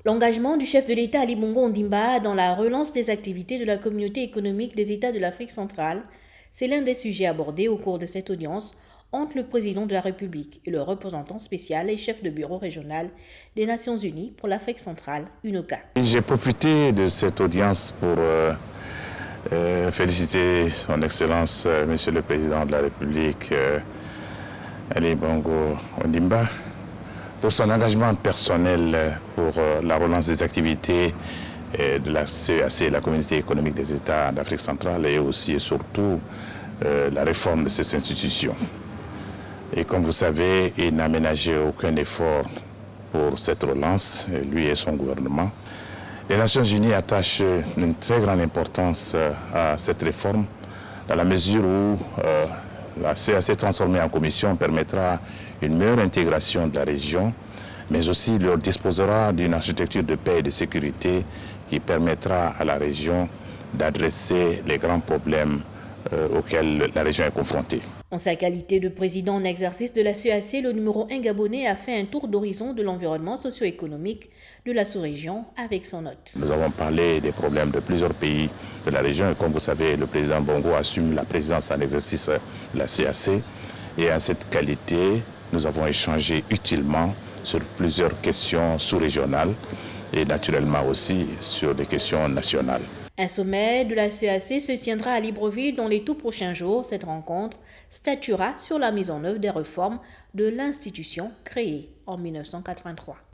L'engagement du chef de l'État Ali Bongo Ondimba dans la relance des activités de la communauté économique des États de l'Afrique centrale, c'est l'un des sujets abordés au cours de cette audience entre le président de la République et le représentant spécial et chef de bureau régional des Nations Unies pour l'Afrique centrale, UNOCA. J'ai profité de cette audience pour féliciter son Excellence, Monsieur le Président de la République, Ali Bongo Ondimba, pour son engagement personnel pour la relance des activités de la CEAC, la Communauté économique des États d'Afrique centrale, et aussi et surtout la réforme de ces institutions. Et comme vous savez, il n'a ménagé aucun effort pour cette relance, lui et son gouvernement. Les Nations Unies attachent une très grande importance à cette réforme, dans la mesure où la CEAC transformée en commission permettra une meilleure intégration de la région, mais aussi leur disposera d'une architecture de paix et de sécurité qui permettra à la région d'adresser les grands problèmes auxquels la région est confrontée. En sa qualité de président en exercice de la CEAC, le numéro 1 gabonais a fait un tour d'horizon de l'environnement socio-économique de la sous-région avec son hôte. Nous avons parlé des problèmes de plusieurs pays de la région et comme vous savez, le président Bongo assume la présidence en exercice de la CEAC et à cette qualité, nous avons échangé utilement sur plusieurs questions sous-régionales et naturellement aussi sur des questions nationales. Un sommet de la CEAC se tiendra à Libreville dans les tout prochains jours. Cette rencontre statuera sur la mise en œuvre des réformes de l'institution créée en 1983.